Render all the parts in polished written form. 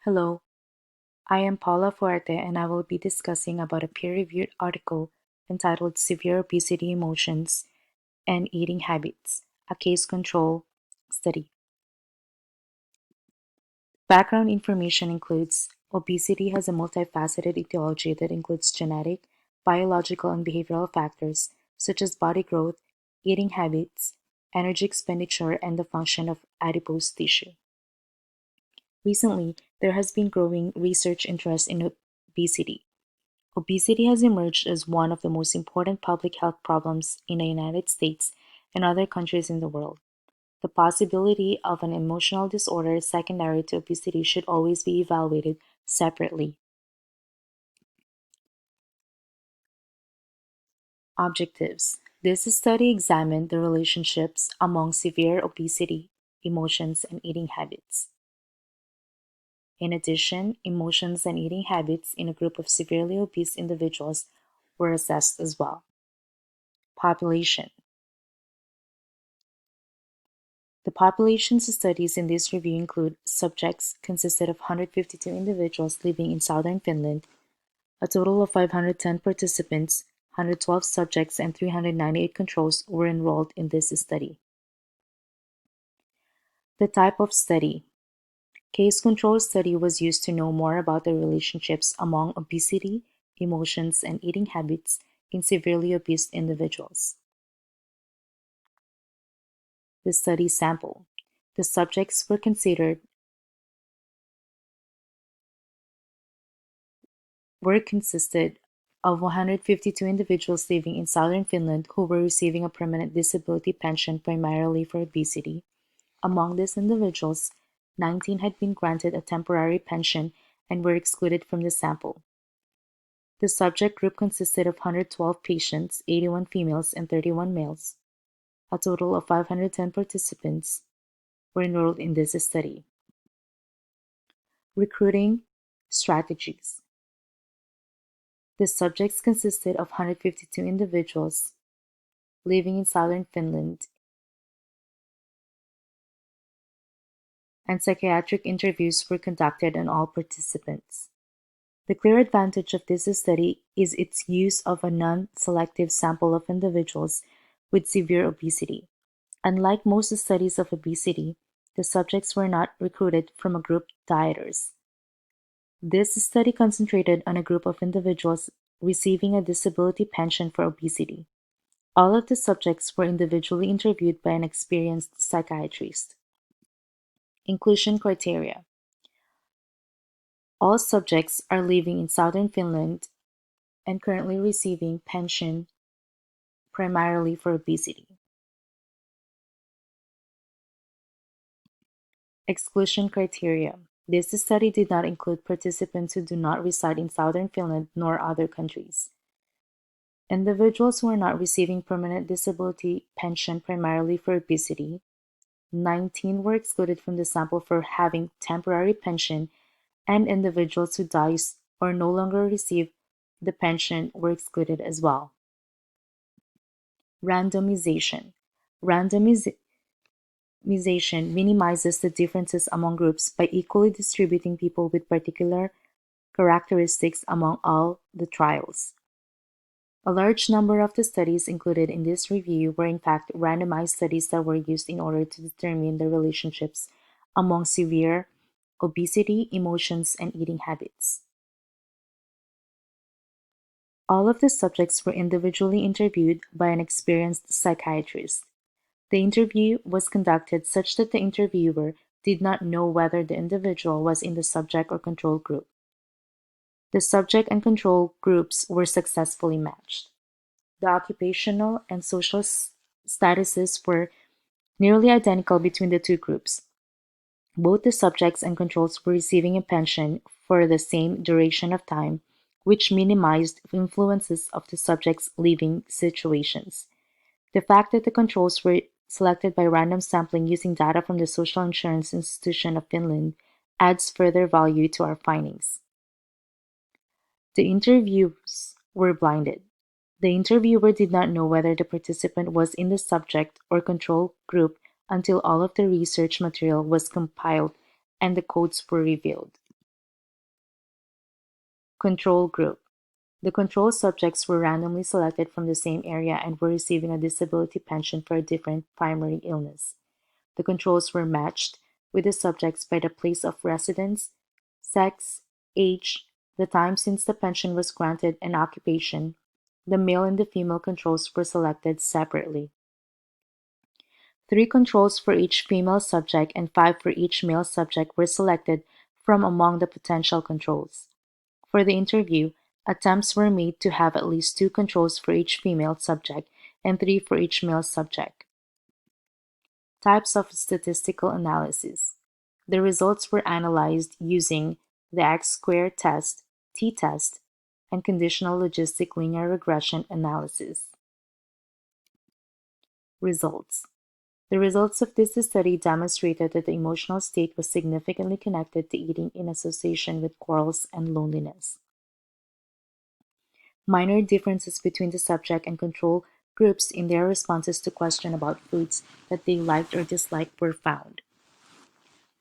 Hello, I am Paula Fuerte and I will be discussing about a peer-reviewed article entitled Severe Obesity Emotions and Eating Habits, a Case Control Study. Background information includes obesity has a multifaceted etiology that includes genetic, biological, and behavioral factors such as body growth, eating habits, energy expenditure, and the function of adipose tissue. Recently, there has been growing research interest in obesity. Obesity has emerged as one of the most important public health problems in the United States and other countries in the world. The possibility of an emotional disorder secondary to obesity should always be evaluated separately. Objectives. This study examined the relationships among severe obesity, emotions, and eating habits. In addition, emotions and eating habits in a group of severely obese individuals were assessed as well. Population. The populations studies in this review include subjects consisted of 152 individuals living in southern Finland, a total of 510 participants, 112 subjects, and 398 controls were enrolled in this study. The type of study. Case control study was used to know more about the relationships among obesity, emotions, and eating habits in severely obese individuals. The study sample. The subjects were consisted of 152 individuals living in southern Finland who were receiving a permanent disability pension primarily for obesity. Among these individuals, 19 had been granted a temporary pension and were excluded from the sample. The subject group consisted of 112 patients, 81 females and 31 males. A total of 510 participants were enrolled in this study. Recruiting strategies. The subjects consisted of 152 individuals living in southern Finland, and psychiatric interviews were conducted on all participants. The clear advantage of this study is its use of a non-selective sample of individuals with severe obesity. Unlike most studies of obesity, the subjects were not recruited from a group dieters. This study concentrated on a group of individuals receiving a disability pension for obesity. All of the subjects were individually interviewed by an experienced psychiatrist. Inclusion criteria. All subjects are living in southern Finland and currently receiving pension primarily for obesity. Exclusion criteria. This study did not include participants who do not reside in southern Finland nor other countries. Individuals who are not receiving permanent disability pension primarily for obesity. 19 were excluded from the sample for having temporary pension, and individuals who die or no longer receive the pension were excluded as well. Randomization. Randomization minimizes the differences among groups by equally distributing people with particular characteristics among all the trials. A large number of the studies included in this review were in fact randomized studies that were used in order to determine the relationships among severe obesity, emotions, and eating habits. All of the subjects were individually interviewed by an experienced psychiatrist. The interview was conducted such that the interviewer did not know whether the individual was in the subject or control group. The subject and control groups were successfully matched. The occupational and social statuses were nearly identical between the two groups. Both the subjects and controls were receiving a pension for the same duration of time, which minimized influences of the subjects' living situations. The fact that the controls were selected by random sampling using data from the Social Insurance Institution of Finland adds further value to our findings. The interviews were blinded. The interviewer did not know whether the participant was in the subject or control group until all of the research material was compiled and the codes were revealed. Control group. The control subjects were randomly selected from the same area and were receiving a disability pension for a different primary illness. The controls were matched with the subjects by the place of residence, sex, age, the time since the pension was granted, and occupation. The male and the female controls were selected separately. 3 controls for each female subject and 5 for each male subject were selected from among the potential controls. For the interview, attempts were made to have at least 2 controls for each female subject and 3 for each male subject. Types of statistical analysis. The results were analyzed using the X-squared test, t-test, and conditional logistic linear regression analysis. Results. The results of this study demonstrated that the emotional state was significantly connected to eating in association with quarrels and loneliness. Minor differences between the subject and control groups in their responses to questions about foods that they liked or disliked were found.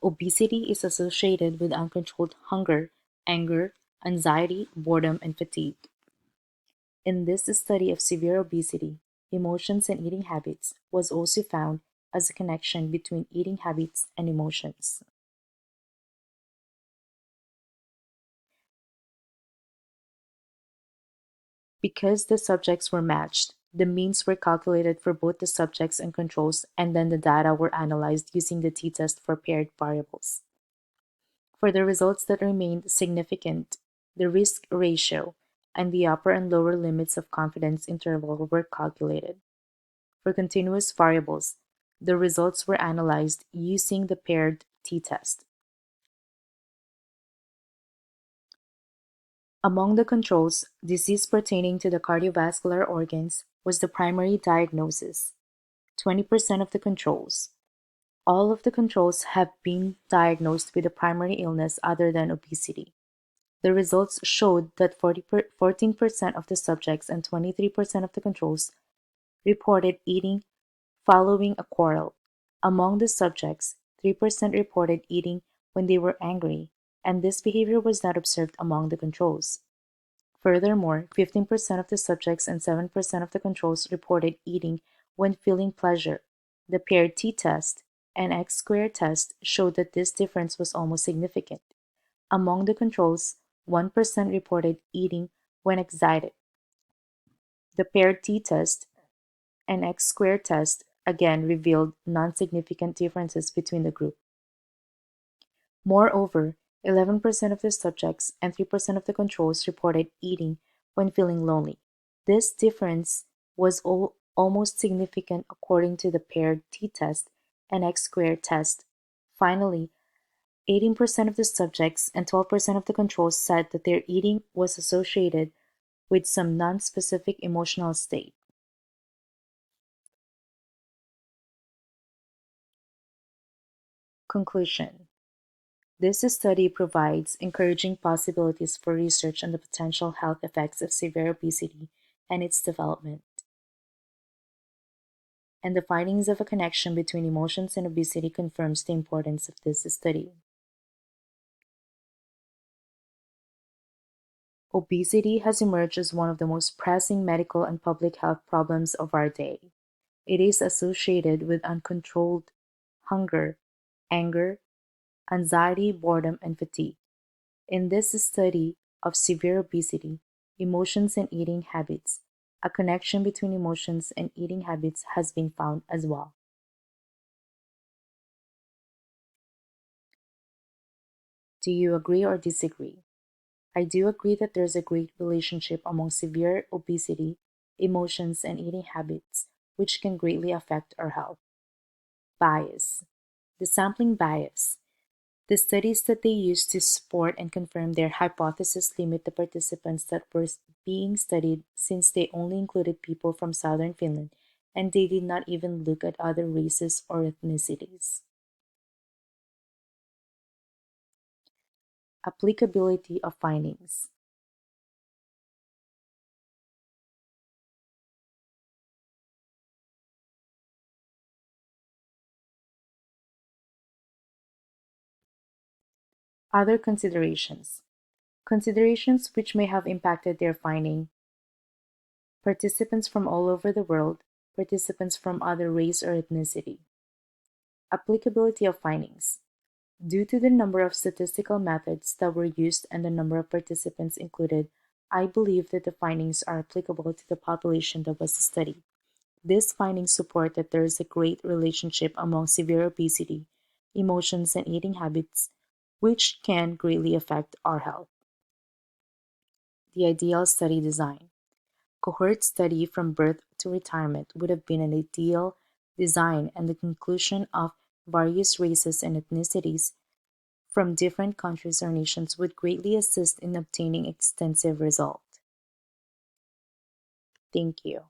Obesity is associated with uncontrolled hunger, anger, anxiety, boredom, and fatigue. In this study of severe obesity, emotions and eating habits was also found as a connection between eating habits and emotions. Because the subjects were matched, the means were calculated for both the subjects and controls, and then the data were analyzed using the t-test for paired variables. For the results that remained significant, the risk ratio and the upper and lower limits of confidence interval were calculated. For continuous variables, the results were analyzed using the paired t-test. Among the controls, disease pertaining to the cardiovascular organs was the primary diagnosis. 20% of the controls. All of the controls have been diagnosed with a primary illness other than obesity. The results showed that 14% of the subjects and 23% of the controls reported eating following a quarrel. Among the subjects, 3% reported eating when they were angry, and this behavior was not observed among the controls. Furthermore, 15% of the subjects and 7% of the controls reported eating when feeling pleasure. The paired t-test and X-squared test showed that this difference was almost significant. Among the controls, 1% reported eating when excited. The paired t-test and X-squared test again revealed non-significant differences between the group. Moreover, 11% of the subjects and 3% of the controls reported eating when feeling lonely. This difference was almost significant according to the paired t-test and X-squared test. Finally, 18% of the subjects and 12% of the controls said that their eating was associated with some non-specific emotional state. Conclusion. This study provides encouraging possibilities for research on the potential health effects of severe obesity and its development. And the findings of a connection between emotions and obesity confirms the importance of this study. Obesity has emerged as one of the most pressing medical and public health problems of our day. It is associated with uncontrolled hunger, anger, anxiety, boredom, and fatigue. In this study of severe obesity, emotions and eating habits, a connection between emotions and eating habits has been found as well. Do you agree or disagree? I do agree that there's a great relationship among severe obesity, emotions, and eating habits, which can greatly affect our health. Bias. The sampling bias. The studies that they used to support and confirm their hypothesis limit the participants that were being studied since they only included people from southern Finland and they did not even look at other races or ethnicities. Applicability of findings. Other considerations. Considerations which may have impacted their finding: participants from all over the world, participants from other race or ethnicity. Applicability of findings. Due to the number of statistical methods that were used and the number of participants included, I believe that the findings are applicable to the population that was studied. These findings support that there is a great relationship among severe obesity, emotions, and eating habits, which can greatly affect our health. The ideal study design. Cohort study from birth to retirement would have been an ideal design, and the conclusion of various races and ethnicities from different countries or nations would greatly assist in obtaining extensive results. Thank you.